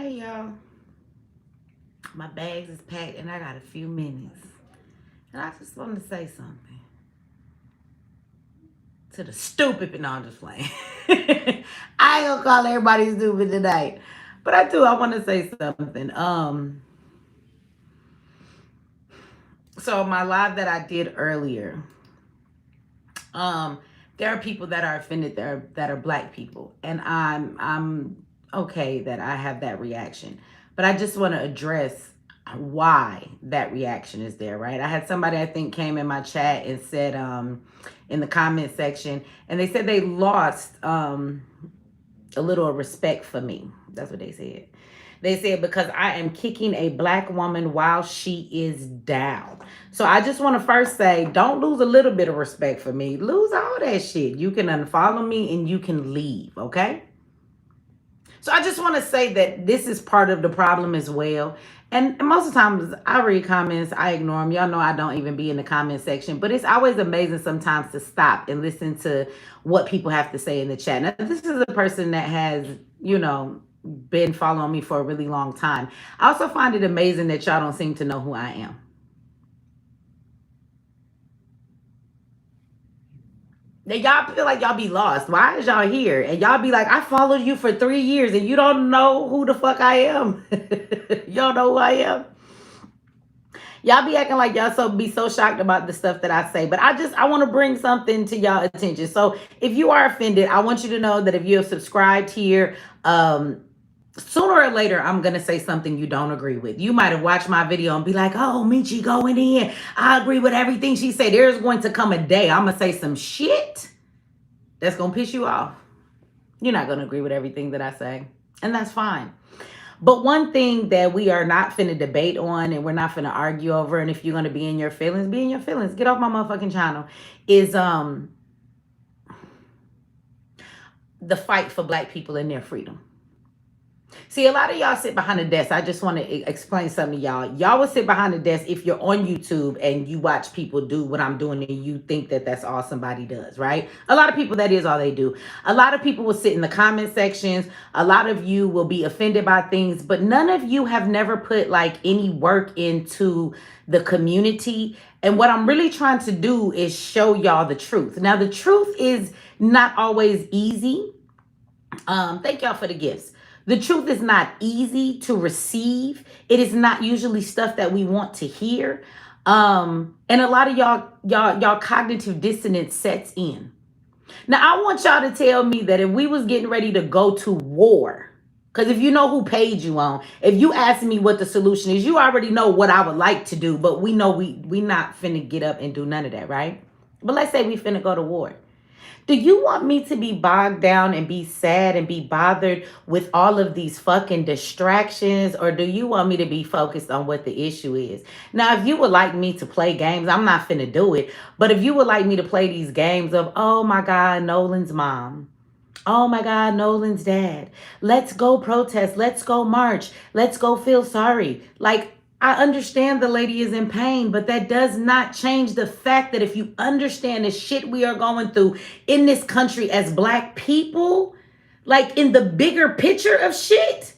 Hey y'all, my bags is packed and I got a few minutes. And I just want to say something to the stupid. No, I'm just playing. I ain't gonna call everybody stupid tonight. But I do, I want to say something. So my live that I did earlier, um, there are people that are offended that are black people. And I'm okay that I have that reaction. But I just want to address why that reaction is there, right? I had somebody I think came in my chat and said in the comment section, and they said they lost a little respect for me. That's what they said. They said because I am kicking a black woman while she is down. So I just want to first say, don't lose a little bit of respect for me. Lose all that shit. You can unfollow me and you can leave, okay? So I just want to say that this is part of the problem as well. And most of the times I read comments, I ignore them. Y'all know I don't even be in the comment section. But it's always amazing sometimes to stop and listen to what people have to say in the chat. Now, this is a person that has, been following me for a really long time. I also find it amazing that y'all don't seem to know who I am. That y'all feel like y'all be lost. Why is y'all here? And y'all be like, I followed you for 3 years and you don't know who the fuck I am. Y'all know who I am. Y'all be acting like y'all be so shocked about the stuff that I say. But I want to bring something to y'all attention. So if you are offended, I want you to know that if you have subscribed here, sooner or later, I'm going to say something you don't agree with. You might have watched my video and be like, oh, Mechee going in. I agree with everything she said. There's going to come a day I'm going to say some shit that's going to piss you off. You're not going to agree with everything that I say. And that's fine. But one thing that we are not finna debate on and we're not finna argue over, and if you're going to be in your feelings, be in your feelings. Get off my motherfucking channel. Is the fight for black people and their freedom. See, a lot of y'all sit behind a desk. I just want to explain something to y'all. Y'all will sit behind a desk if you're on YouTube and you watch people do what I'm doing and you think that that's all somebody does, right? A lot of people, that is all they do. A lot of people will sit in the comment sections. A lot of you will be offended by things, but none of you have never put like any work into the community. And what I'm really trying to do is show y'all the truth. Now, the truth is not always easy. Thank y'all for the gifts. The truth is not easy to receive. It is not usually stuff that we want to hear. And a lot of y'all cognitive dissonance sets in. Now, I want y'all to tell me that if we was getting ready to go to war, because if you know who paid you on, if you ask me what the solution is, you already know what I would like to do, but we know we not finna get up and do none of that, right? But let's say we finna go to war. Do you want me to be bogged down and be sad and be bothered with all of these fucking distractions? Or do you want me to be focused on what the issue is? Now, if you would like me to play games, I'm not finna do it. But if you would like me to play these games of, oh my God, Nolan's mom. Oh my God, Nolan's dad. Let's go protest. Let's go march. Let's go feel sorry. Like, I understand the lady is in pain, but that does not change the fact that if you understand the shit we are going through in this country as black people, like in the bigger picture of shit,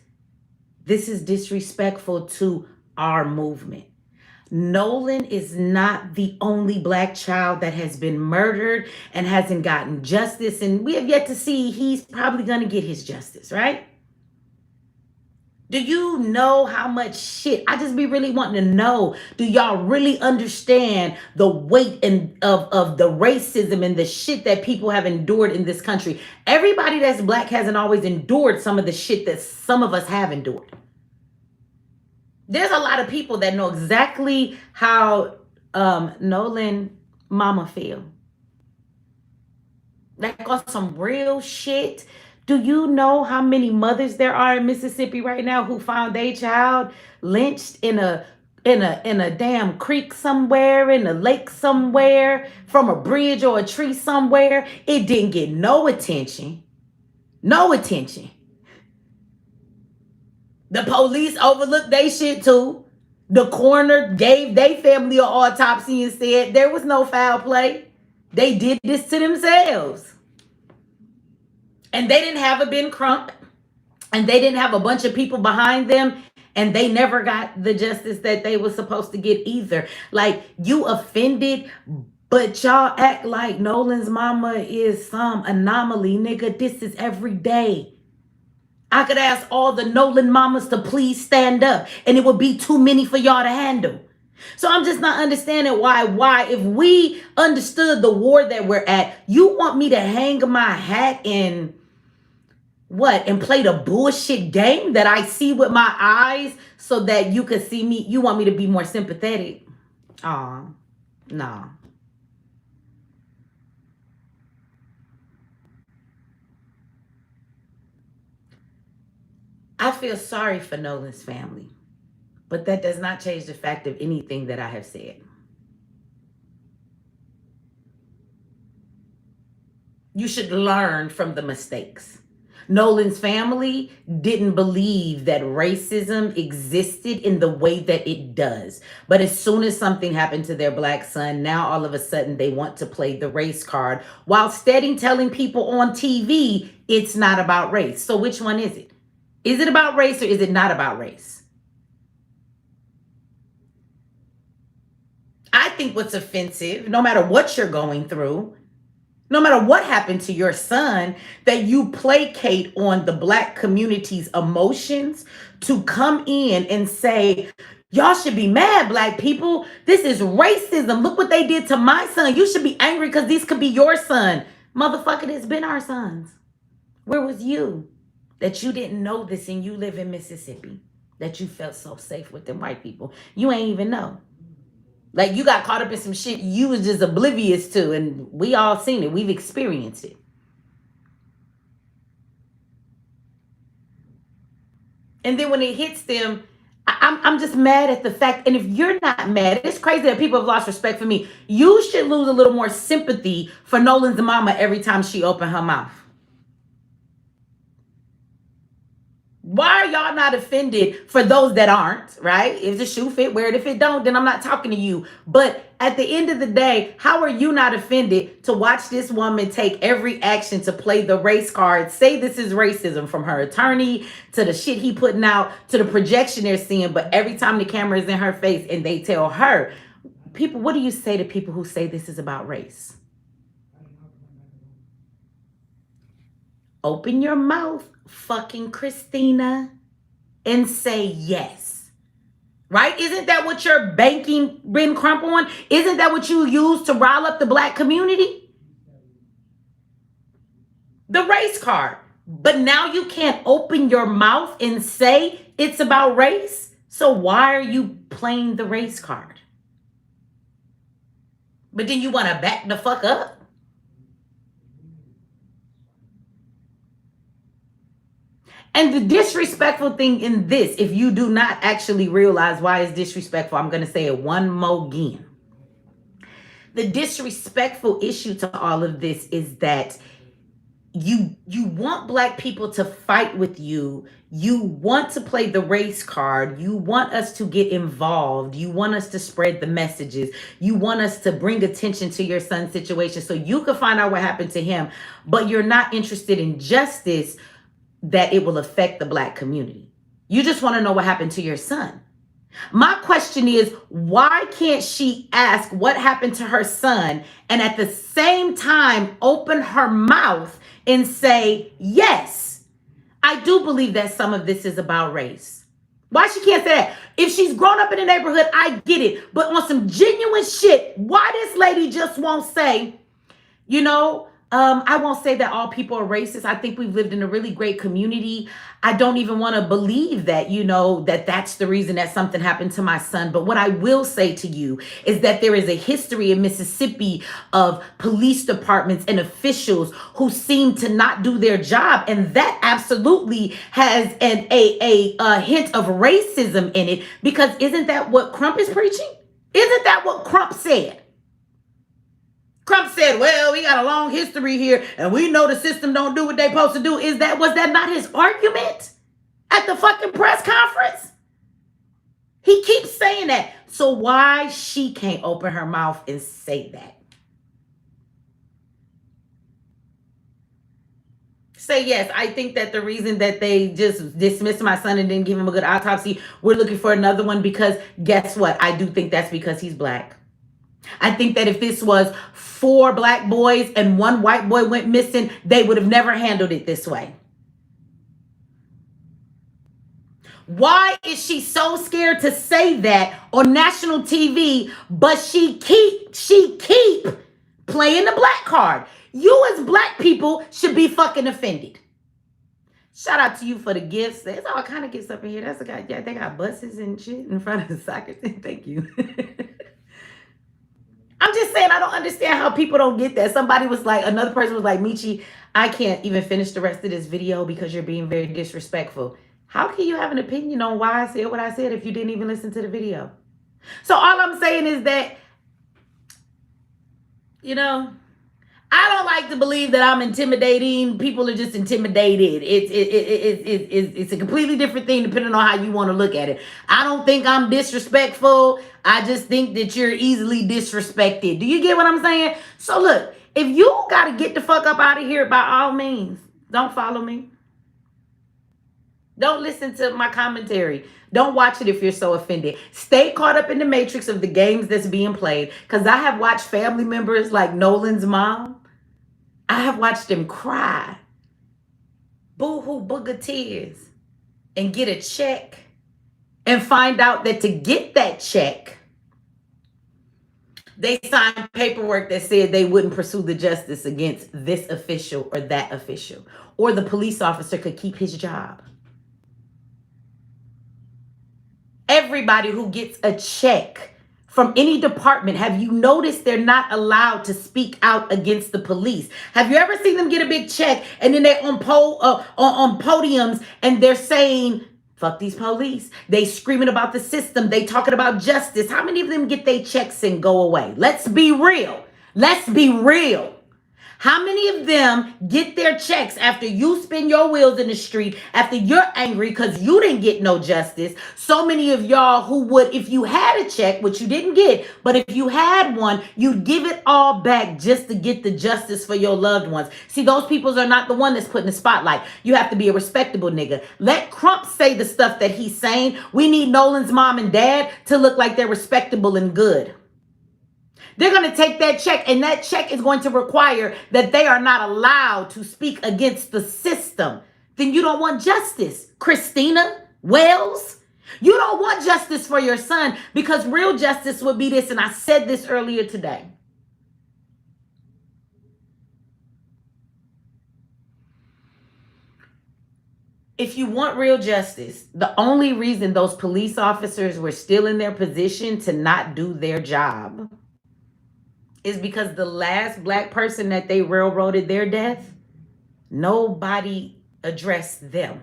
this is disrespectful to our movement. Nolan is not the only black child that has been murdered and hasn't gotten justice. And we have yet to see he's probably going to get his justice, right? Do you know how much shit? I just be really wanting to know. Do y'all really understand the weight of the racism and the shit that people have endured in this country? Everybody that's black hasn't always endured some of the shit that some of us have endured. There's a lot of people that know exactly how Nolan mama feel. Like on some real shit. Do you know how many mothers there are in Mississippi right now who found their child lynched in a damn creek somewhere, in a lake somewhere, from a bridge or a tree somewhere? It didn't get no attention. No attention. The police overlooked they shit too. The coroner gave their family an autopsy and said there was no foul play. They did this to themselves. And they didn't have a Ben Crump. and they didn't have a bunch of people behind them, and they never got the justice that they were supposed to get either. Like, you offended, but y'all act like Nolan's mama is some anomaly. Nigga, this is every day. I could ask all the Nolan mamas to please stand up, and it would be too many for y'all to handle. So I'm just not understanding why, if we understood the war that we're at, you want me to hang my hat in what, and play the bullshit game that I see with my eyes so that you could see me? You want me to be more sympathetic? Aw, no. I feel sorry for Nolan's family, but that does not change the fact of anything that I have said. You should learn from the mistakes. Nolan's family didn't believe that racism existed in the way that it does. But as soon as something happened to their black son, now all of a sudden they want to play the race card while steady telling people on TV it's not about race. So which one is it? Is it about race or is it not about race? I think what's offensive, no matter what you're going through, no matter what happened to your son, that you placate on the black community's emotions to come in and say, y'all should be mad, black people. This is racism. Look what they did to my son. You should be angry because this could be your son. Motherfucker, it's been our sons. Where was you that you didn't know this and you live in Mississippi, that you felt so safe with them white people? You ain't even know. Like, you got caught up in some shit you was just oblivious to, and we all seen it. We've experienced it. And then when it hits them, I'm just mad at the fact. And if you're not mad, it's crazy that people have lost respect for me. You should lose a little more sympathy for Nolan's mama every time she opened her mouth. Why are y'all not offended for those that aren't, right? If the shoe fit, wear it. If it don't, then I'm not talking to you. But at the end of the day, how are you not offended to watch this woman take every action to play the race card, say this is racism, from her attorney to the shit he putting out to the projection they're seeing, but every time the camera is in her face and they tell her, people, what do you say to people who say this is about race? Open your mouth, fucking Christina, and say yes. Right? Isn't that what you're banking Ben Crump on? Isn't that what you use to rile up the black community? The race card. But now you can't open your mouth and say it's about race. So why are you playing the race card? But then you want to back the fuck up? And the disrespectful thing in this, if you do not actually realize why it's disrespectful, I'm going to say it one more again. The disrespectful issue to all of this is that you want black people to fight with you. You want to play the race card. You want us to get involved. You want us to spread the messages. You want us to bring attention to your son's situation so you can find out what happened to him. But you're not interested in justice that it will affect the black community. You just want to know what happened to your son. My question is, why can't she ask what happened to her son and at the same time open her mouth and say, yes, I do believe that some of this is about race? Why she can't say that? If she's grown up in the neighborhood, I get it. But on some genuine shit, why this lady just won't say, you know, I won't say that all people are racist. I think we've lived in a really great community. I don't even want to believe that, you know, that's the reason that something happened to my son. But what I will say to you is that there is a history in Mississippi of police departments and officials who seem to not do their job. And that absolutely has a hint of racism in it, because isn't that what Crump is preaching? Isn't that what Crump said? Crump said, well, we got a long history here and we know the system don't do what they supposed to do. Was that not his argument at the fucking press conference? He keeps saying that. So why she can't open her mouth and say that? Say yes. I think that the reason that they just dismissed my son and didn't give him a good autopsy, we're looking for another one because guess what? I do think that's because he's black. I think that if this was 4 black boys and 1 white boy went missing, they would have never handled it this way. Why is she so scared to say that on national TV, but she keep playing the black card? You as black people should be fucking offended. Shout out to you for the gifts. There's all kind of gifts up in here. That's a guy. Yeah, they got buses and shit in front of the soccer thing. Thank you. I'm just saying, I don't understand how people don't get that. Somebody was like, another person was like, Mechee, I can't even finish the rest of this video because you're being very disrespectful. How can you have an opinion on why I said what I said if you didn't even listen to the video? So all I'm saying is that, you know, I don't like to believe that I'm intimidating. People are just intimidated. It's a completely different thing depending on how you want to look at it. I don't think I'm disrespectful. I just think that you're easily disrespected. Do you get what I'm saying? So look, if you got to get the fuck up out of here, by all means, don't follow me. Don't listen to my commentary. Don't watch it if you're so offended. Stay caught up in the matrix of the games that's being played. Because I have watched family members like Nolan's mom. I have watched them cry, boo-hoo, booger tears, and get a check and find out that to get that check, they signed paperwork that said they wouldn't pursue the justice against this official or that official, or the police officer could keep his job. Everybody who gets a check from any department, have you noticed they're not allowed to speak out against the police? Have you ever seen them get a big check and then they're on podiums and they're saying, fuck these police. They screaming about the system. They talking about justice. How many of them get their checks and go away? Let's be real. Let's be real. How many of them get their checks after you spin your wheels in the street, after you're angry because you didn't get no justice? So many of y'all who would, if you had a check, which you didn't get, but if you had one, you'd give it all back just to get the justice for your loved ones. See, those people are not the one that's put in the spotlight. You have to be a respectable nigga. Let Crump say the stuff that he's saying. We need Nolan's mom and dad to look like they're respectable and good. They're going to take that check, and that check is going to require that they are not allowed to speak against the system. Then you don't want justice. Christina Wells, you don't want justice for your son, because real justice would be this, and I said this earlier today. If you want real justice, the only reason those police officers were still in their position to not do their job is because the last black person that they railroaded their death, nobody addressed them.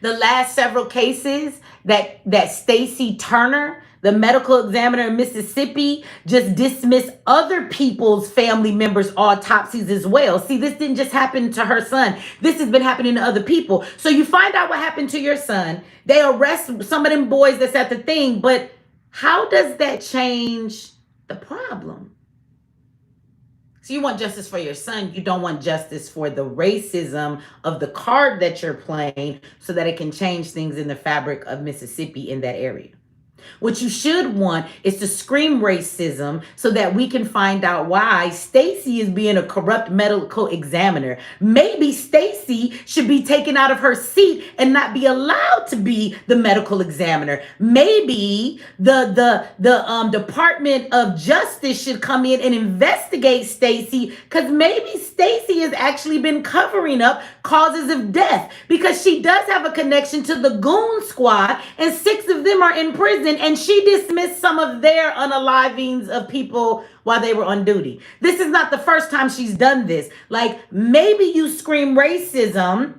The last several cases that Stacey Turner, the medical examiner in Mississippi, just dismissed other people's family members' autopsies as well. See, this didn't just happen to her son. This has been happening to other people. So you find out what happened to your son. They arrest some of them boys that's at the thing. But how does that change the problem? So you want justice for your son. You don't want justice for the racism of the card that you're playing so that it can change things in the fabric of Mississippi in that area. What you should want is to scream racism so that we can find out why Stacey is being a corrupt medical examiner. Maybe Stacey should be taken out of her seat and not be allowed to be the medical examiner. Maybe the Department of Justice should come in and investigate Stacey, because maybe Stacey has actually been covering up causes of death, because she does have a connection to the goon squad, and 6 of them are in prison. And she dismissed some of their unalivings of people while they were on duty. This is not the first time she's done this. Like, maybe you scream racism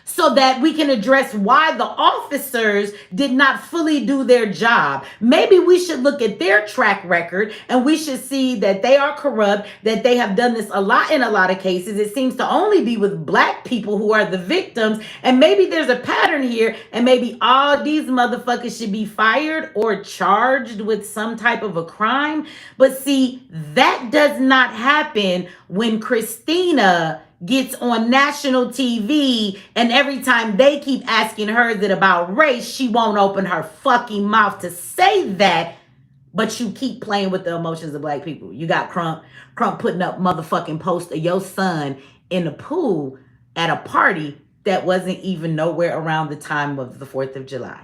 so that we can address why the officers did not fully do their job. Maybe we should look at their track record and we should see that they are corrupt, that they have done this a lot in a lot of cases. It seems to only be with black people who are the victims. And maybe there's a pattern here, and maybe all these motherfuckers should be fired or charged with some type of a crime. But see, that does not happen when Christina gets on national TV, and every time they keep asking her is it about race, she won't open her fucking mouth to say that, but you keep playing with the emotions of black people. You got Crump putting up motherfucking post of your son in the pool at a party that wasn't even nowhere around the time of the 4th of July.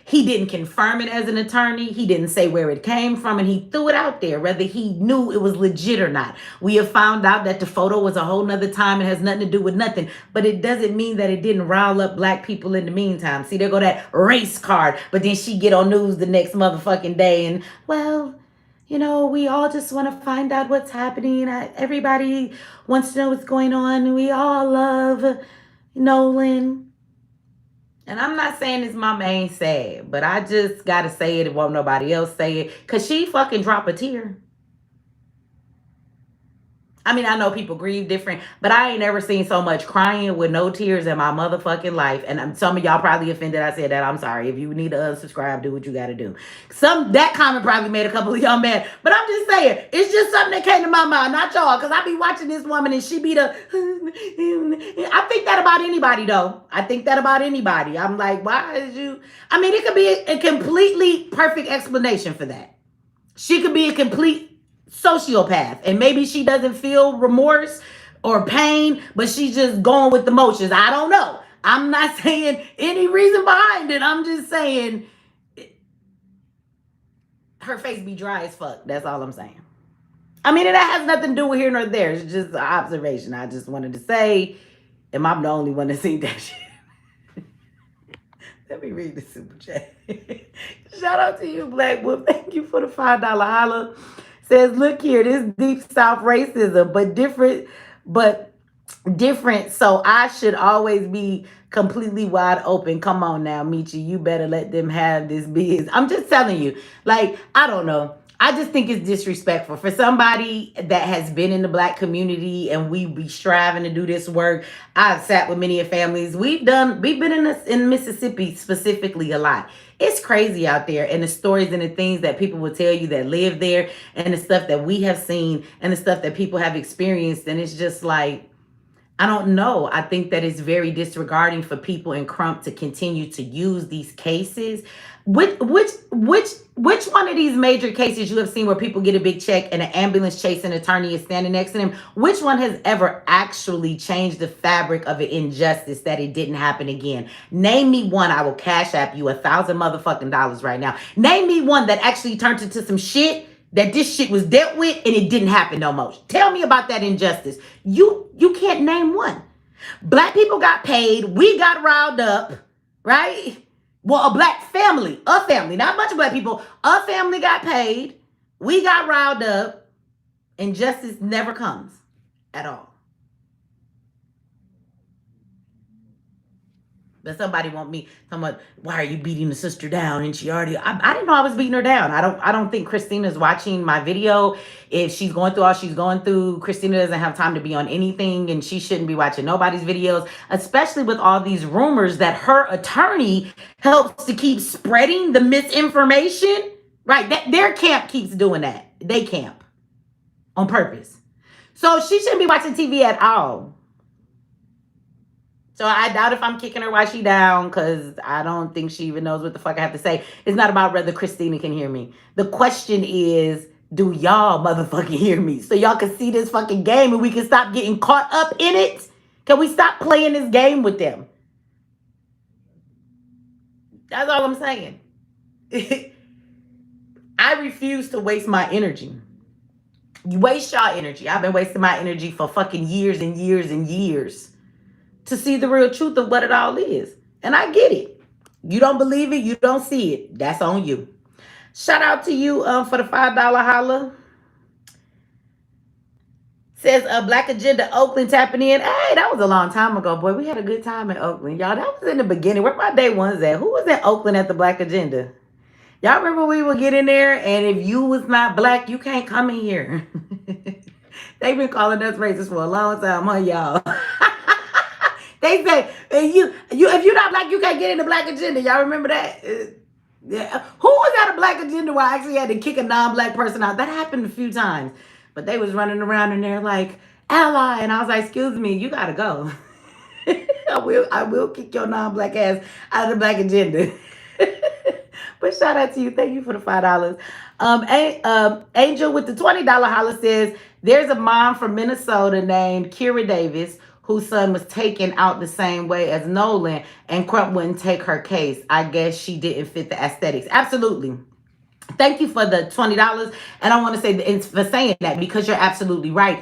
He didn't confirm it as an attorney. He didn't say where it came from, and he threw it out there, whether he knew it was legit or not. We have found out that the photo was a whole nother time. It has nothing to do with nothing, but it doesn't mean that it didn't rile up black people in the meantime. See, there go that race card, but then she get on news the next motherfucking day and, well, you know, we all just want to find out what's happening. Everybody wants to know what's going on. We all love Nolan. And I'm not saying it's my main sad, but I just got to say it. It won't nobody else say it. Because she fucking drop a tear. I mean, I know people grieve different, but I ain't never seen so much crying with no tears in my motherfucking life. And some of y'all probably offended I said that. I'm sorry. If you need to unsubscribe, do what you got to do. That comment probably made a couple of y'all mad. But I'm just saying, it's just something that came to my mind, not y'all. Because I be watching this woman and she be the... I think that about anybody, though. I think that about anybody. I'm like, why is you... I mean, it could be a completely perfect explanation for that. She could be a complete sociopath, and maybe she doesn't feel remorse or pain, but she's just going with the motions. I don't know. I'm not saying any reason behind it. I'm just saying her face be dry as fuck. That's all I'm saying. I mean, and that has nothing to do with here nor there. It's just an observation. I just wanted to say, am I the only one that seen that shit? Let me read the super chat. Shout out to you, Black Wolf. Thank you for the $5 holla. Says, look here, this deep South racism, but different. So I should always be completely wide open. Come on now, Mechee, you better let them have this biz. I'm just telling you, like, I don't know. I just think it's disrespectful for somebody that has been in the black community, and we be striving to do this work. I've sat with many families. We've been in Mississippi specifically a lot. It's crazy out there, and the stories and the things that people will tell you that live there, and the stuff that we have seen, and the stuff that people have experienced. And it's just like, I don't know. I think that it's very disregarding for people in Crump to continue to use these cases. Which one of these major cases you have seen where people get a big check and an ambulance chasing attorney is standing next to them? Which one has ever actually changed the fabric of an injustice that it didn't happen again? Name me one. I will cash app you $1,000 motherfucking dollars right now. Name me one that actually turned into some shit that this shit was dealt with and it didn't happen no more. Tell me about that injustice. You can't name one. Black people got paid. We got riled up, right? Well, a family, not a bunch of black people. A family got paid. We got riled up. And justice never comes at all. But somebody want me talking about, why are you beating the sister down? And she already, I didn't know I was beating her down. I don't think Christina's watching my video. If she's going through all she's going through, Christina doesn't have time to be on anything, and she shouldn't be watching nobody's videos, especially with all these rumors that her attorney helps to keep spreading the misinformation. Right? Their camp keeps doing that. They camp on purpose. So she shouldn't be watching TV at all. So I doubt if I'm kicking her while she down, because I don't think she even knows what the fuck I have to say. It's not about whether Christina can hear me. The question is, do y'all motherfucking hear me? So y'all can see this fucking game and we can stop getting caught up in it. Can we stop playing this game with them? That's all I'm saying. I refuse to waste my energy. You waste y'all energy. I've been wasting my energy for fucking years and years and years to see the real truth of what it all is. And I get it. You don't believe it, you don't see it. That's on you. Shout out to you for the $5 holla. Says Black Agenda Oakland tapping in. Hey, that was a long time ago, boy. We had a good time in Oakland. Y'all, that was in the beginning. Where my day ones at? Who was in Oakland at the Black Agenda? Y'all remember we would get in there, and if you was not black, you can't come in here. They've been calling us racist for a long time, huh, y'all? They say, if you're not black, you can't get in the Black Agenda. Y'all remember that? Yeah. Who was at a Black Agenda where I actually had to kick a non-black person out? That happened a few times. But they was running around in there like, ally. And I was like, excuse me, you gotta go. I will kick your non-black ass out of the black agenda. But shout out to you. Thank you for the $5. Angel with the $20 holler says there's a mom from Minnesota named Kira Davis whose son was taken out the same way as Nolan, and Crump wouldn't take her case. I guess she didn't fit the aesthetics. Absolutely. Thank you for the $20. And I want to say it's for saying that, because you're absolutely right.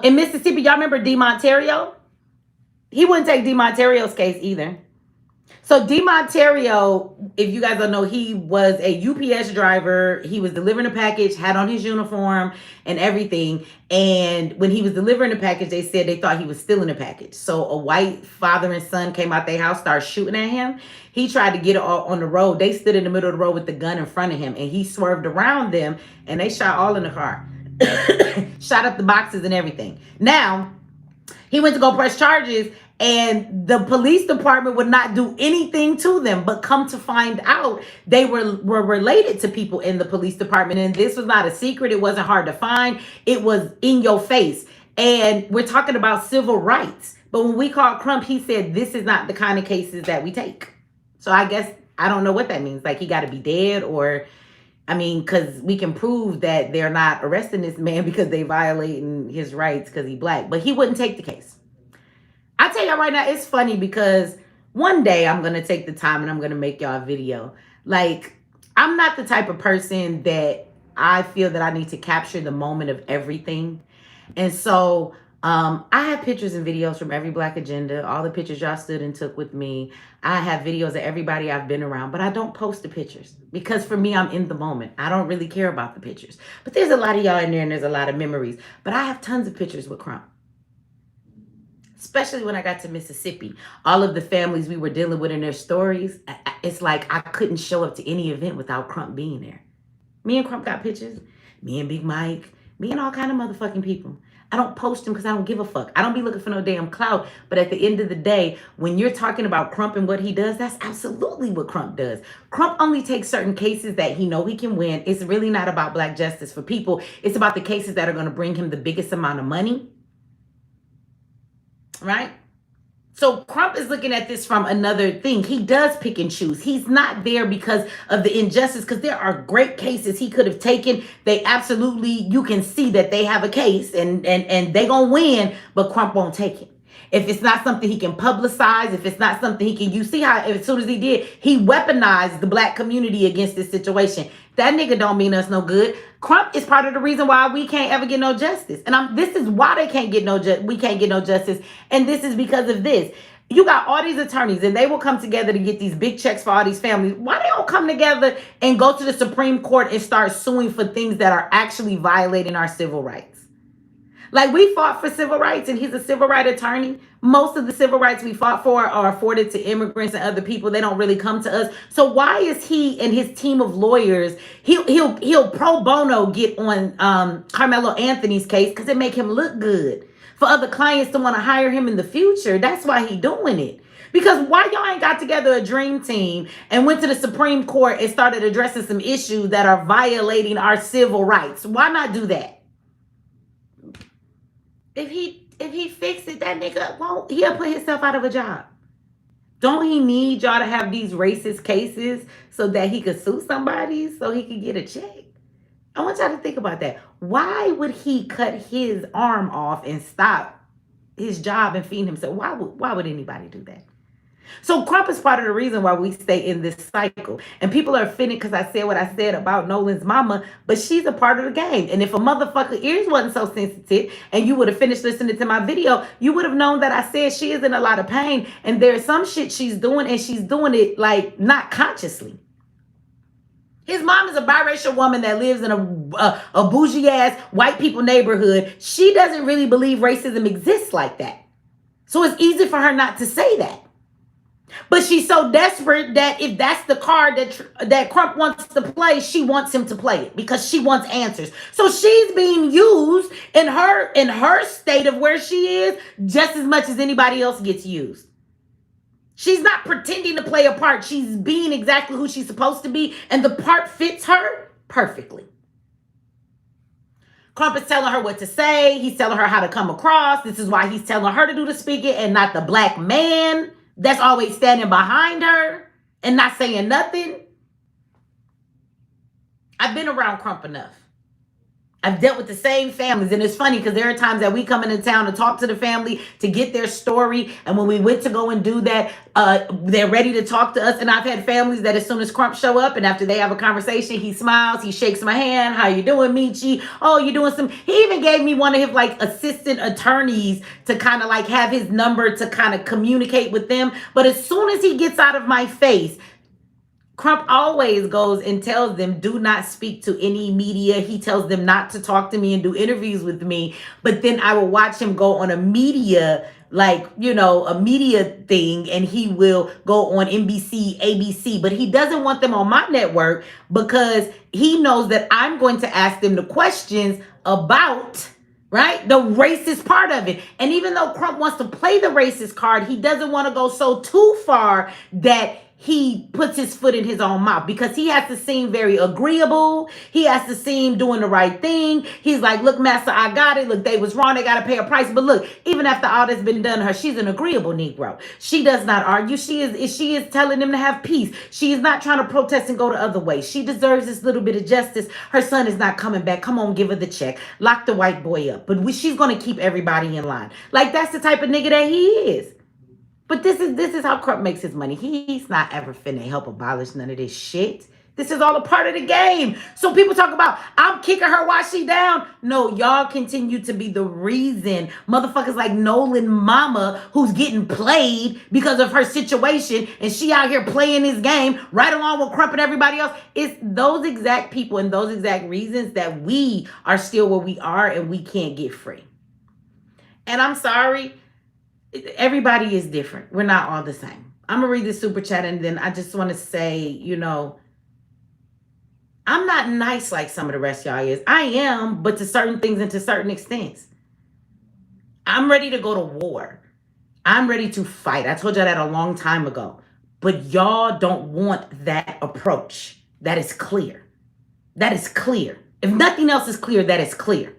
In Mississippi, y'all remember DeMonterio? He wouldn't take DeMonterio's case either. So DeMonterio, if you guys don't know, he was a UPS driver. He was delivering a package, had on his uniform and everything. And when he was delivering the package, they said they thought he was stealing the package. So a white father and son came out their house, started shooting at him. He tried to get it on the road. They stood in the middle of the road with the gun in front of him, and he swerved around them, and they shot all in the car. Shot up the boxes and everything. Now, he went to go press charges, and the police department would not do anything to them. But come to find out, they were related to people in the police department. And this was not a secret. It wasn't hard to find. It was in your face. And we're talking about civil rights. But when we called Crump, he said, this is not the kind of cases that we take. So I guess, I don't know what that means. Like, he got to be dead, or... I mean, because we can prove that they're not arresting this man because they violating his rights because he's black. But he wouldn't take the case. I tell y'all right now, it's funny because one day I'm going to take the time and I'm going to make y'all a video. Like, I'm not the type of person that I feel that I need to capture the moment of everything. And so I have pictures and videos from every black agenda, all the pictures y'all stood and took with me. I have videos of everybody I've been around, but I don't post the pictures because for me, I'm in the moment. I don't really care about the pictures. But there's a lot of y'all in there and there's a lot of memories. But I have tons of pictures with Crump. Especially when I got to Mississippi. All of the families we were dealing with in their stories, it's like I couldn't show up to any event without Crump being there. Me and Crump got pictures. Me and Big Mike. Me and all kind of motherfucking people. I don't post them because I don't give a fuck. I don't be looking for no damn clout. But at the end of the day, when you're talking about Crump and what he does, that's absolutely what Crump does. Crump only takes certain cases that he know he can win. It's really not about black justice for people. It's about the cases that are going to bring him the biggest amount of money. Right? So Crump is looking at this from another thing. He does pick and choose. He's not there because of the injustice, because there are great cases he could have taken. They absolutely, you can see that they have a case and they gonna win, but Crump won't take it. If it's not something he can publicize, if it's not something he can, you see how as soon as he did, he weaponized the black community against this situation. That nigga don't mean us no good. Crump is part of the reason why we can't ever get no justice. And this is why they can't get we can't get no justice. And this is because of this. You got all these attorneys and they will come together to get these big checks for all these families. Why they don't come together and go to the Supreme Court and start suing for things that are actually violating our civil rights? Like, we fought for civil rights, and he's a civil rights attorney. Most of the civil rights we fought for are afforded to immigrants and other people. They don't really come to us. So why is he and his team of lawyers, he'll pro bono get on Carmelo Anthony's case because it make him look good for other clients to want to hire him in the future. That's why he doing it. Because why y'all ain't got together a dream team and went to the Supreme Court and started addressing some issues that are violating our civil rights? Why not do that? If he fixed it, that nigga he'll put himself out of a job. Don't he need y'all to have these racist cases so that he could sue somebody so he could get a check? I want y'all to think about that. Why would he cut his arm off and stop his job and feed himself? Why would anybody do that? So Crump is part of the reason why we stay in this cycle. And people are offended because I said what I said about Nolan's mama, but she's a part of the game. And if a motherfucker ears wasn't so sensitive and you would have finished listening to my video, you would have known that I said she is in a lot of pain. And there's some shit she's doing, and she's doing it like not consciously. His mom is a biracial woman that lives in a bougie ass white people neighborhood. She doesn't really believe racism exists like that. So it's easy for her not to say that. But she's so desperate that if that's the card that Crump wants to play, she wants him to play it because she wants answers. So she's being used in her state of where she is just as much as anybody else gets used. She's not pretending to play a part. She's being exactly who she's supposed to be, and the part fits her perfectly. Crump is telling her what to say. He's telling her how to come across. This is why he's telling her to do the speaking and not the black man that's always standing behind her and not saying nothing. I've been around Crump enough. I've dealt with the same families, and it's funny because there are times that we come into town to talk to the family to get their story, and when we went to go and do that, they're ready to talk to us. And I've had families that as soon as Crump show up and after they have a conversation, he smiles, he shakes my hand. How you doing, Mechee? Oh, you doing some? He even gave me one of his like assistant attorneys to kind of like have his number to kind of communicate with them. But as soon as he gets out of my face, Crump always goes and tells them, do not speak to any media. He tells them not to talk to me and do interviews with me. But then I will watch him go on a media, like, you know, a media thing, and he will go on NBC, ABC. But he doesn't want them on my network because he knows that I'm going to ask them the questions about, right, the racist part of it. And even though Crump wants to play the racist card, he doesn't want to go so too far that he puts his foot in his own mouth, because he has to seem very agreeable. He has to seem doing the right thing. He's like, look, master, I got it. Look, they was wrong. They got to pay a price. But look, even after all that's been done to her, she's an agreeable Negro. She does not argue. She is telling them to have peace. She is not trying to protest and go the other way. She deserves this little bit of justice. Her son is not coming back. Come on, give her the check. Lock the white boy up. But she's going to keep everybody in line. Like, that's the type of nigga that he is. But this is how Crump makes his money. He's not ever finna help abolish none of this shit. This is all a part of the game. So people talk about, I'm kicking her while she down. No, y'all continue to be the reason. Motherfuckers like Nolan mama, who's getting played because of her situation, and she out here playing this game right along with Crump and everybody else. It's those exact people and those exact reasons that we are still where we are and we can't get free. And I'm sorry, everybody is different. We're not all the same. I'm going to read this super chat, and then I just want to say, you know, I'm not nice like some of the rest of y'all is. I am, but to certain things and to certain extents. I'm ready to go to war. I'm ready to fight. I told y'all that a long time ago. But y'all don't want that approach. That is clear. That is clear. If nothing else is clear, that is clear.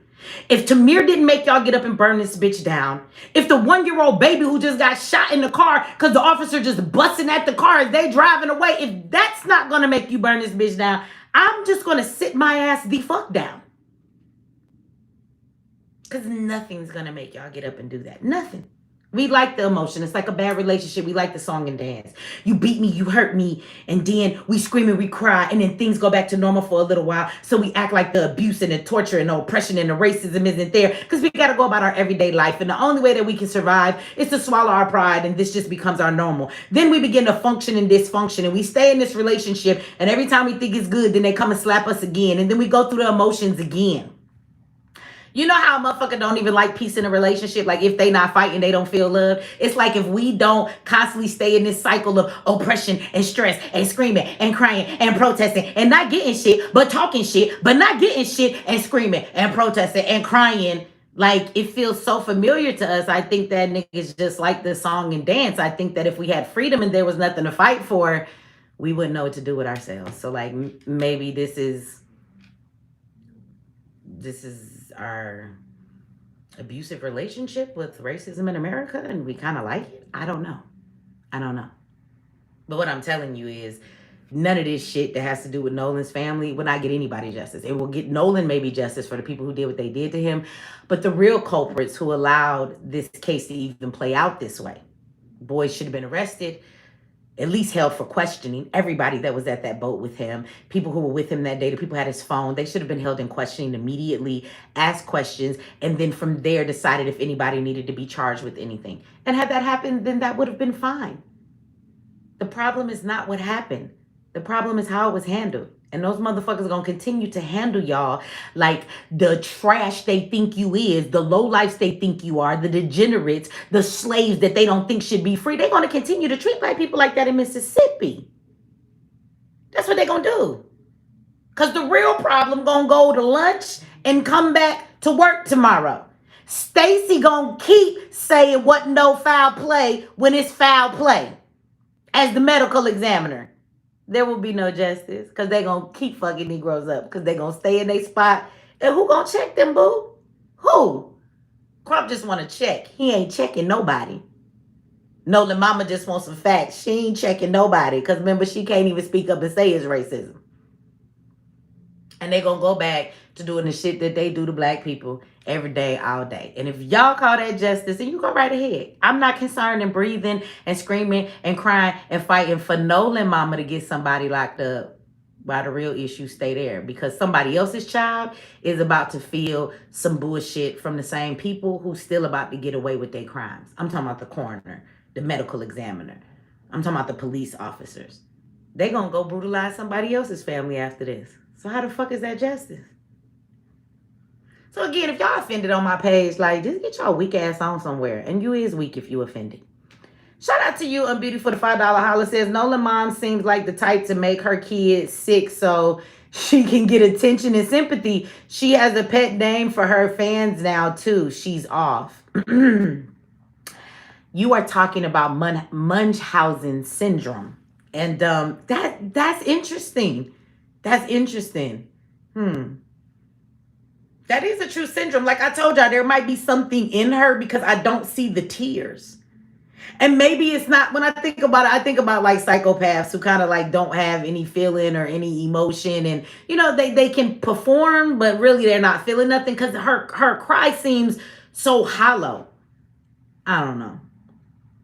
If Tamir didn't make y'all get up and burn this bitch down, if the 1-year-old baby who just got shot in the car because the officer just busting at the car as they driving away, if that's not going to make you burn this bitch down, I'm just going to sit my ass the fuck down. Because nothing's going to make y'all get up and do that. Nothing. We like the emotion. It's like a bad relationship. We like the song and dance. You beat me, you hurt me, and then we scream and we cry, and then things go back to normal for a little while. So we act like the abuse and the torture and the oppression and the racism isn't there, because we got to go about our everyday life. And the only way that we can survive is to swallow our pride, and this just becomes our normal. Then we begin to function in dysfunction, and we stay in this relationship, and every time we think it's good, then they come and slap us again, and then we go through the emotions again. You know how a motherfucker don't even like peace in a relationship? Like, if they not fighting, they don't feel love. It's like if we don't constantly stay in this cycle of oppression and stress and screaming and crying and protesting and not getting shit, but talking shit, but not getting shit and screaming and protesting and crying. Like, it feels so familiar to us. I think that niggas just like the song and dance. I think that if we had freedom and there was nothing to fight for, we wouldn't know what to do with ourselves. So, like, maybe this is our abusive relationship with racism in America, and we kind of like it. I don't know. But what I'm telling you is, none of this shit that has to do with Nolan's family will not get anybody justice. It will get Nolan maybe justice for the people who did what they did to him, but the real culprits who allowed this case to even play out this way, boys should have been arrested, at least held for questioning. Everybody that was at that boat with him, people who were with him that day, the people who had his phone, they should have been held in questioning immediately, asked questions, and then from there decided if anybody needed to be charged with anything. And had that happened, then that would have been fine. The problem is not what happened. The problem is how it was handled. And those motherfuckers are going to continue to handle y'all like the trash they think you is, the lowlifes they think you are, the degenerates, the slaves that they don't think should be free. They're going to continue to treat black people like that in Mississippi. That's what they're going to do. Because the real problem going to go to lunch and come back to work tomorrow. Stacey going to keep saying what no foul play when it's foul play as the medical examiner. There will be no justice, because they're going to keep fucking Negroes up, because they're going to stay in their spot And who gonna check them, boo? Who? Crump just want to check. He ain't checking nobody. Nolan mama just wants some facts. She ain't checking nobody. Because remember, she can't even speak up and say it's racism. And they gonna go back to doing the shit that they do to black people every day, all day. And if y'all call that justice, then you go right ahead. I'm not concerned in breathing and screaming and crying and fighting for Nolan mama to get somebody locked up, while the real issues stay there. Because somebody else's child is about to feel some bullshit from the same people who's still about to get away with their crimes. I'm talking about the coroner, the medical examiner. I'm talking about the police officers. They gonna go brutalize somebody else's family after this. So how the fuck is that justice? So again, if y'all offended on my page, like, just get y'all weak ass on somewhere. And you is weak if you offended. Shout out to you, Unbeauty, for the $5 holler. Says, Nolan mom seems like the type to make her kids sick so she can get attention and sympathy. She has a pet name for her fans now, too. She's off. You are talking about Munchausen syndrome. And that's interesting. That's interesting. That is a true syndrome. Like I told y'all, there might be something in her because I don't see the tears. And maybe it's not, when I think about it, I think about like psychopaths who kind of like don't have any feeling or any emotion. And, you know, they can perform, but really they're not feeling nothing because her cry seems so hollow. I don't know.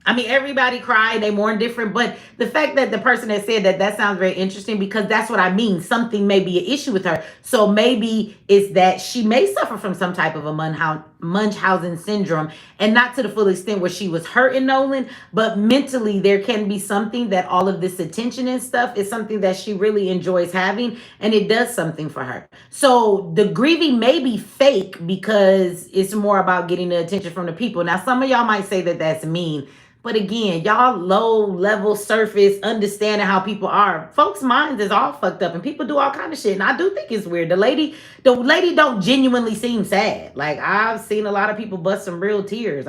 I mean, everybody cry, they mourn different, but the fact that the person that said that sounds very interesting because that's what I mean. Something may be an issue with her. So maybe it's that she may suffer from some type of a Munchausen syndrome, and not to the full extent where she was hurting Nolan, but mentally there can be something that all of this attention and stuff is something that she really enjoys having, and it does something for her. So the grieving may be fake because it's more about getting the attention from the people. Now, some of y'all might say that that's mean. But again, y'all low level surface understanding how people are. Folks' minds is all fucked up and people do all kind of shit. And I do think it's weird. The lady don't genuinely seem sad. Like I've seen a lot of people bust some real tears.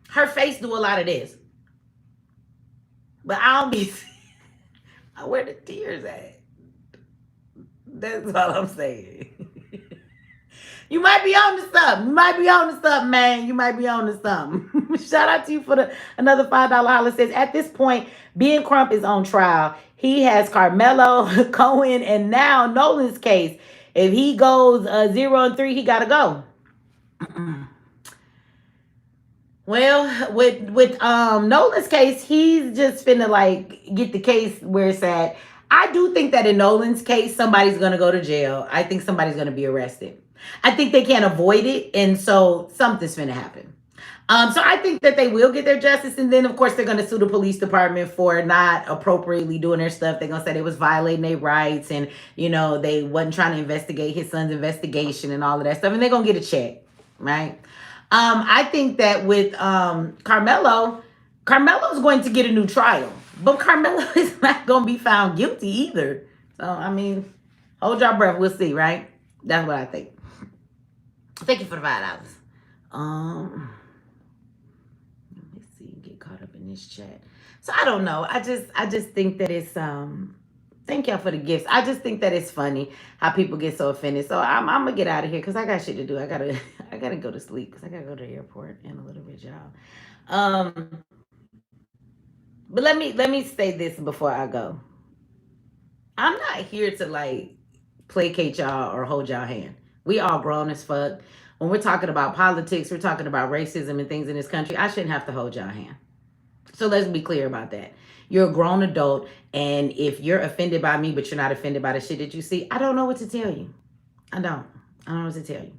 Her face do a lot of this. But I don't be where the tears at. That's all I'm saying. You might be on to something. You might be on to something, man. You might be on to something. Shout out to you for another $5 holler. Says, at this point, Ben Crump is on trial. He has Carmelo, Cohen, and now Nolan's case. If he goes 0-3, he got to go. Well, with Nolan's case, he's just finna like get the case where it's at. I do think that in Nolan's case, somebody's gonna go to jail. I think somebody's gonna be arrested. I think they can't avoid it, and so something's finna happen. So I think that they will get their justice, and then of course they're gonna sue the police department for not appropriately doing their stuff. They're gonna say they was violating their rights, and you know they wasn't trying to investigate his son's investigation and all of that stuff, and they're gonna get a check, right? I think that with Carmelo's going to get a new trial, but Carmelo is not going to be found guilty either. So, I mean, hold your breath. We'll see, right? That's what I think. Thank you for the $5. Let me see. Get caught up in this chat. So I don't know. I just think that it's thank y'all for the gifts. I just think that it's funny how people get so offended. So I'm gonna get out of here because I got shit to do. I gotta go to sleep because I gotta go to the airport in a little bit, y'all. But let me say this before I go. I'm not here to like placate y'all or hold y'all hand. We all grown as fuck. When we're talking about politics, we're talking about racism and things in this country. I shouldn't have to hold y'all hand. So let's be clear about that. You're a grown adult, and if you're offended by me, but you're not offended by the shit that you see, I don't know what to tell you. I don't know what to tell you.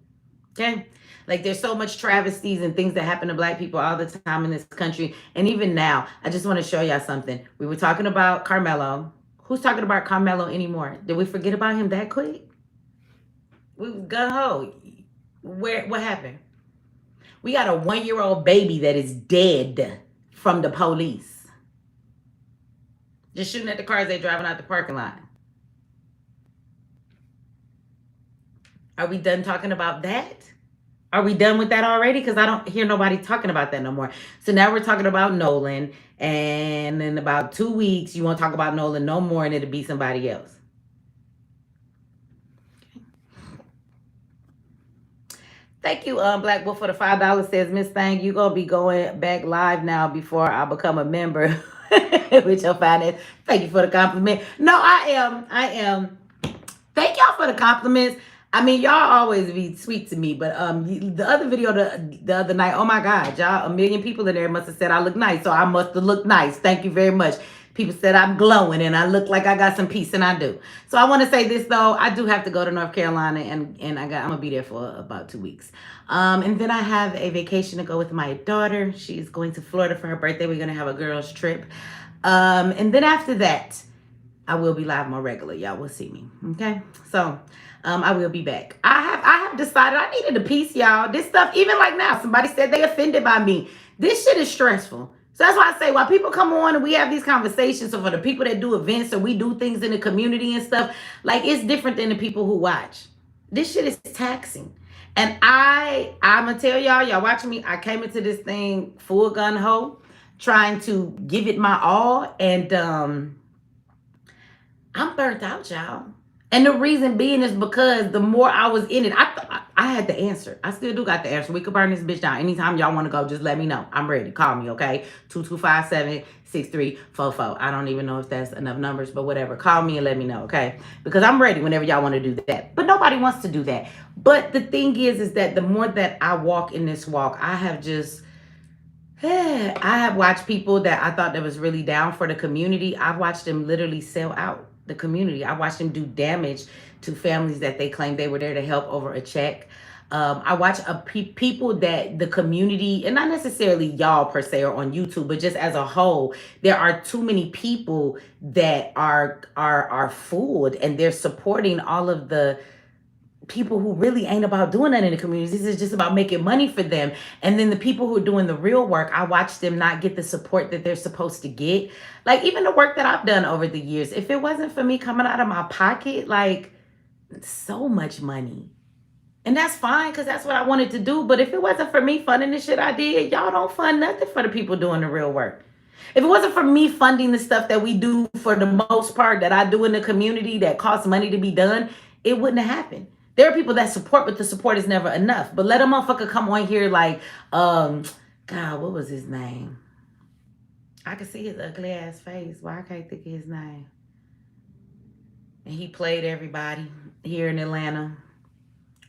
Okay? Like there's so much travesties and things that happen to black people all the time in this country. And even now, I just want to show y'all something. We were talking about Carmelo. Who's talking about Carmelo anymore? Did we forget about him that quick? We was gung-ho. What happened? We got a 1-year-old baby that is dead from the police. Just shooting at the cars they driving out the parking lot. Are we done talking about that? Are we done with that already? Because I don't hear nobody talking about that no more. So now we're talking about Nolan. And in about 2 weeks, you won't talk about Nolan no more and it'll be somebody else. Thank you, Black Wolf, for the $5. Says Miss Thang, you gonna be going back live now before I become a member with your finance. Thank you for the compliment. No, I am. I am. Thank y'all for the compliments. I mean, y'all always be sweet to me, but the other video the other night, oh my God, y'all, a million people in there must have said I look nice, so I must have looked nice. Thank you very much. People said I'm glowing and I look like I got some peace, and I do. So I want to say this though, I do have to go to North Carolina, and I'm gonna be there for about 2 weeks. And then I have a vacation to go with my daughter. She's going to Florida for her birthday. We're gonna have a girls trip. And then after that, I will be live more regular. Y'all will see me. Okay. So I will be back. I have decided I needed a piece, y'all. This stuff, even like now, somebody said they offended by me. This shit is stressful. So that's why I say, while people come on and we have these conversations, so for the people that do events or we do things in the community and stuff, like it's different than the people who watch. This shit is taxing. And I'm gonna tell y'all watching me, I came into this thing full gun ho, trying to give it my all, and I'm burnt out, y'all. And the reason being is because the more I was in it, I had the answer. I still do got the answer. We could burn this bitch down. Anytime y'all want to go, just let me know. I'm ready. Call me, okay? 2257-6344. I don't even know if that's enough numbers, but whatever. Call me and let me know, okay? Because I'm ready whenever y'all want to do that. But nobody wants to do that. But the thing is that the more that I walk in this walk, I have watched people that I thought that was really down for the community. I've watched them literally sell out the community. I watched them do damage to families that they claimed they were there to help over a check. I watch people that the community, and not necessarily y'all per se or on YouTube, but just as a whole, there are too many people that are fooled, and they're supporting all of the people who really ain't about doing that in the community. This is just about making money for them. And then the people who are doing the real work, I watch them not get the support that they're supposed to get. Like even the work that I've done over the years, if it wasn't for me coming out of my pocket, like so much money. And that's fine, because that's what I wanted to do. But if it wasn't for me funding the shit I did, y'all don't fund nothing for the people doing the real work. If it wasn't for me funding the stuff that we do for the most part that I do in the community that costs money to be done, it wouldn't have happened. There are people that support, but the support is never enough. But let a motherfucker come on here like, God, what was his name? I can see his ugly ass face. Why I can't think of his name? And he played everybody here in Atlanta.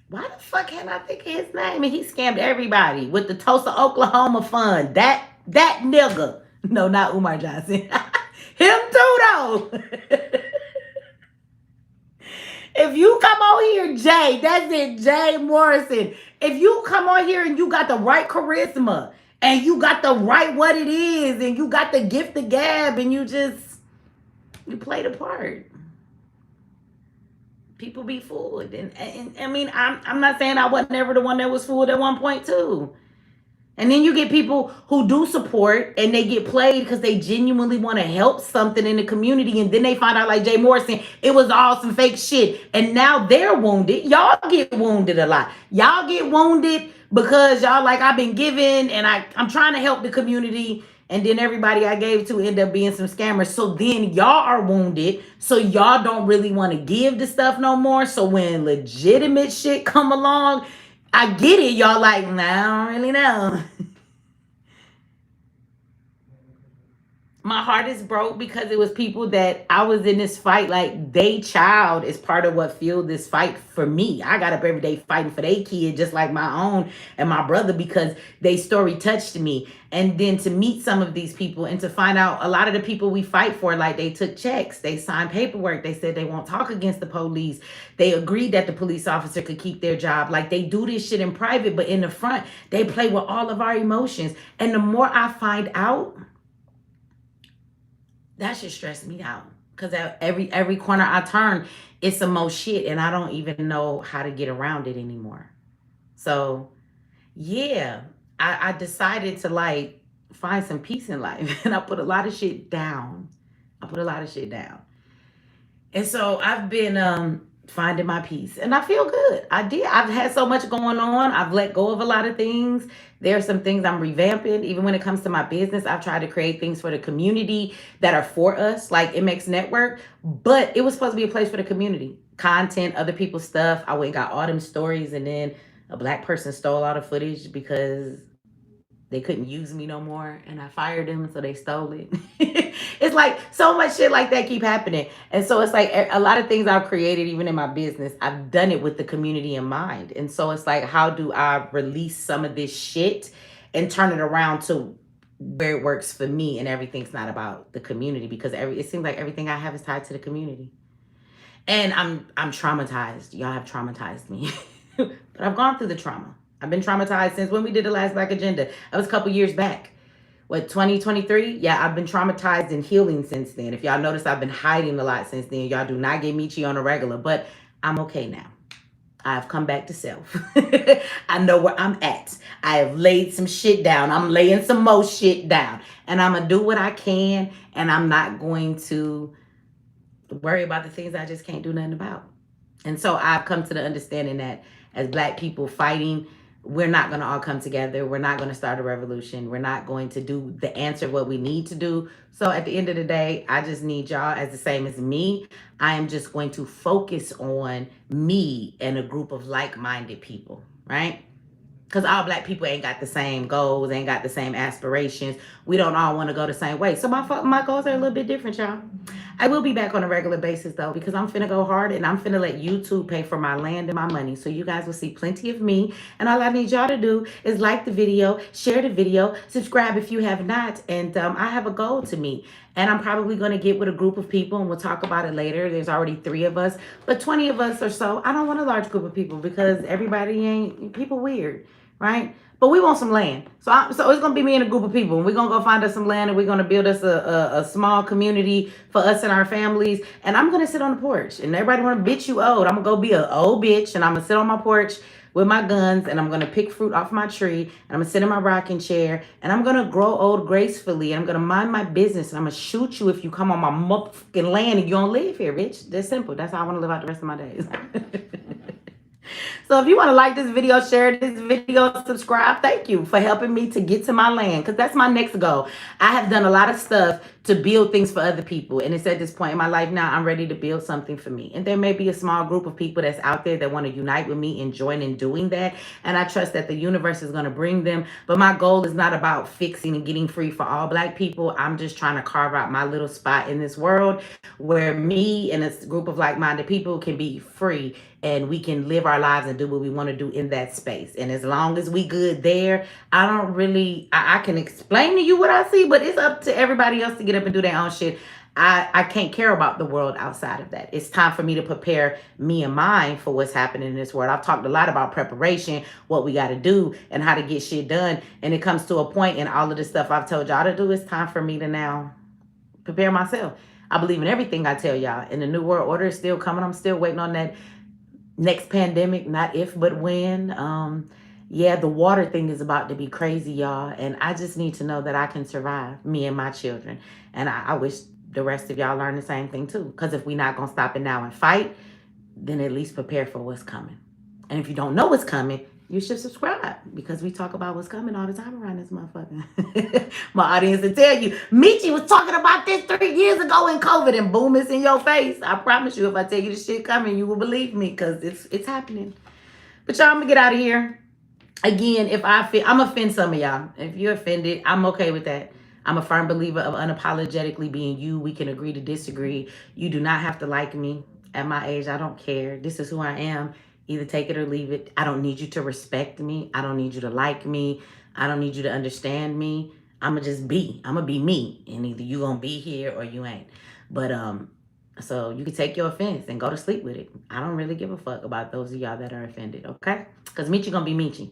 Why the fuck can't I think of his name? And he scammed everybody with the Tulsa, Oklahoma fund. That nigga. No, not Umar Johnson. Him too, though. If you come on here, Jay, that's it, Jay Morrison. If you come on here and you got the right charisma and you got the right what it is and you got the gift of gab and you play the part. People be fooled. And I mean, I'm not saying I wasn't ever the one that was fooled at one point too. And then you get people who do support and they get played because they genuinely want to help something in the community. And then they find out, like Jay Morrison, it was all some fake shit. And now they're wounded. Y'all get wounded a lot. Y'all get wounded because y'all like, I've been giving and I'm trying to help the community. And then everybody I gave to end up being some scammers. So then y'all are wounded. So y'all don't really want to give the stuff no more. So when legitimate shit come along, I get it. Y'all like, nah, I don't really know. My heart is broke because it was people that I was in this fight, like they child is part of what fueled this fight for me. I got up every day fighting for their kid just like my own and my brother because they story touched me. And then to meet some of these people and to find out a lot of the people we fight for, like they took checks, they signed paperwork, they said they won't talk against the police. They agreed that the police officer could keep their job. Like they do this shit in private, but in the front, they play with all of our emotions. And the more I find out, that should stress me out because at every corner I turn, it's some more shit and I don't even know how to get around it anymore. So yeah, I decided to like find some peace in life and I put a lot of shit down. And so I've been finding my peace and I feel good. I've had so much going on. I've let go of a lot of things. There are some things I'm revamping. Even when it comes to my business, I've tried to create things for the community that are for us, like MX Network, but it was supposed to be a place for the community. Content, other people's stuff. I went and got all them stories and then A black person stole all the footage because they couldn't use me no more, and I fired them, so they stole it. It's like so much shit like that keep happening. And so it's like a lot of things I've created, even in my business, I've done it with the community in mind. And so it's like, how do I release some of this shit and turn it around to where it works for me, and everything's not about the community, because it seems like everything I have is tied to the community. And I'm traumatized. Y'all have traumatized me. But I've gone through the trauma. I've been traumatized since when we did the last Black Agenda. That was a couple years back. What, 2023? Yeah, I've been traumatized and healing since then. If y'all notice, I've been hiding a lot since then. Y'all do not get Mechee on a regular, but I'm okay now. I've come back to self. I know where I'm at. I have laid some shit down. I'm laying some more shit down. And I'm going to do what I can. And I'm not going to worry about the things I just can't do nothing about. And so I've come to the understanding that as Black people fighting, we're not going to all come together. We're not going to start a revolution. We're not going to do the answer what we need to do. So at the end of the day, I just need y'all as the same as me. I am just going to focus on me and a group of like-minded people, right? Because all Black people ain't got the same goals, ain't got the same aspirations. We don't all want to go the same way. So my goals are a little bit different, y'all. I will be back on a regular basis, though, because I'm finna go hard, and I'm finna let YouTube pay for my land and my money. So you guys will see plenty of me. And all I need y'all to do is like the video, share the video, subscribe if you have not. And I have a goal to meet. And I'm probably going to get with a group of people, and we'll talk about it later. There's already 3 of us, but 20 of us or so. I don't want a large group of people because everybody ain't, people weird, right? But we want some land. So it's going to be me and a group of people. And we're going to go find us some land, and we're going to build us a small community for us and our families. And I'm going to sit on the porch. And everybody want to bitch you old. I'm going to go be an old bitch. And I'm going to sit on my porch with my guns. And I'm going to pick fruit off my tree. And I'm going to sit in my rocking chair. And I'm going to grow old gracefully. And I'm going to mind my business. And I'm going to shoot you if you come on my motherfucking land and you don't live here, bitch. That's simple. That's how I want to live out the rest of my days. So if you want to like this video, share this video, subscribe, thank you for helping me to get to my land, because that's my next goal. I have done a lot of stuff to build things for other people. And it's at this point in my life now, I'm ready to build something for me. And there may be a small group of people that's out there that want to unite with me and join in doing that. And I trust that the universe is going to bring them. But my goal is not about fixing and getting free for all Black people. I'm just trying to carve out my little spot in this world where me and a group of like-minded people can be free, and we can live our lives and do what we want to do in that space. And as long as we good there, I don't really, I can explain to you what I see, but it's up to everybody else to get up and do their own shit. I can't care about the world outside of that. It's time for me to prepare me and mine for what's happening in this world. I've talked a lot about preparation, what we got to do, and how to get shit done. And it comes to a point in all of the stuff I've told y'all to do, it's time for me to now prepare myself. I believe in everything I tell y'all. And the New World Order is still coming. I'm still waiting on that next pandemic, not if, but when. Yeah, the water thing is about to be crazy, y'all. And I just need to know that I can survive, me and my children. And I wish the rest of y'all learn the same thing too. Because if we're not going to stop it now and fight, then at least prepare for what's coming. And if you don't know what's coming, you should subscribe, because we talk about what's coming all the time around this motherfucker. My audience will tell you, Mechee was talking about this 3 years ago in COVID, and boom, it's in your face. I promise you, if I tell you the shit coming, you will believe me, because it's happening. But y'all, I'm going to get out of here. Again, if I'm going to offend some of y'all. If you're offended, I'm okay with that. I'm a firm believer of unapologetically being you. We can agree to disagree. You do not have to like me. At my age, I don't care. This is who I am. Either take it or leave it. I don't need you to respect me. I don't need you to like me. I don't need you to understand me. I'm going to just be. I'm going to be me. And either you going to be here or you ain't. But so you can take your offense and go to sleep with it. I don't really give a fuck about those of y'all that are offended, okay? Because Mechee going to be Mechee.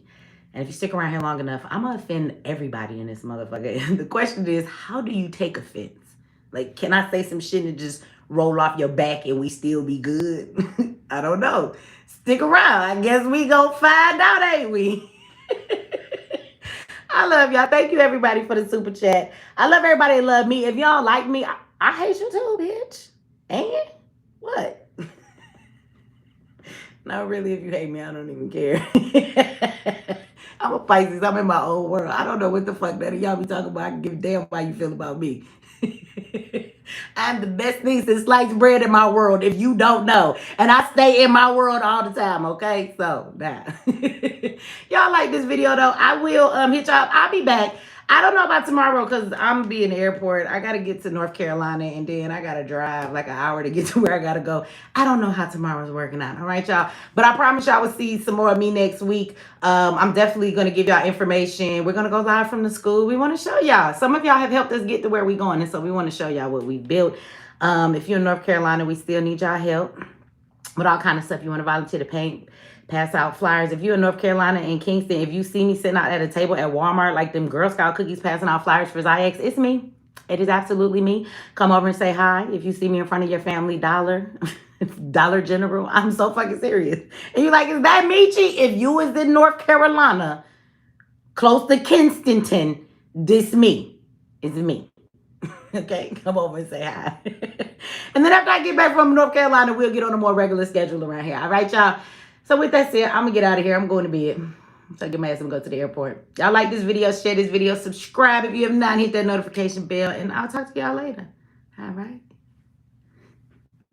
And if you stick around here long enough, I'm going to offend everybody in this motherfucker. The question is, how do you take offense? Like, can I say some shit and just roll off your back and we still be good? I don't know. Stick around. I guess we gonna find out, ain't we? I love y'all. Thank you, everybody, for the super chat. I love everybody that love me. If y'all like me, I hate you too, bitch. And what? No, really, if you hate me, I don't even care. I'm a Pisces. I'm in my own world. I don't know what the fuck that y'all be talking about. I can give a damn how you feel about me. I'm the best thing since sliced bread in my world, if you don't know. And I stay in my world all the time, okay? So, nah. Y'all like this video, though? I will hit y'all. I'll be back. I don't know about tomorrow because I'm going to be in the airport. I got to get to North Carolina, and then I got to drive like an hour to get to where I got to go. I don't know how tomorrow's working out, all right, y'all? But I promise y'all will see some more of me next week. I'm definitely going to give y'all information. We're going to go live from the school. We want to show y'all. Some of y'all have helped us get to where we're going, and so we want to show y'all what we built. If you're in North Carolina, we still need y'all help with all kind of stuff. You want to volunteer to paint, pass out flyers. If you're in North Carolina and Kingston, if you see me sitting out at a table at Walmart like them Girl Scout cookies passing out flyers for Zyx, it's me. It is absolutely me. Come over and say hi. If you see me in front of your family Dollar, Dollar General, I'm so fucking serious. And you're like, is that Mechee? If you was in North Carolina, close to Kingston, this me. It's me. Okay, come over and say hi. And then after I get back from North Carolina, we'll get on a more regular schedule around here. All right, y'all? So with that said, I'm going to get out of here. I'm going to bed. So I get my ass and go to the airport. Y'all like this video, share this video, subscribe if you have not, hit that notification bell, and I'll talk to y'all later. All right?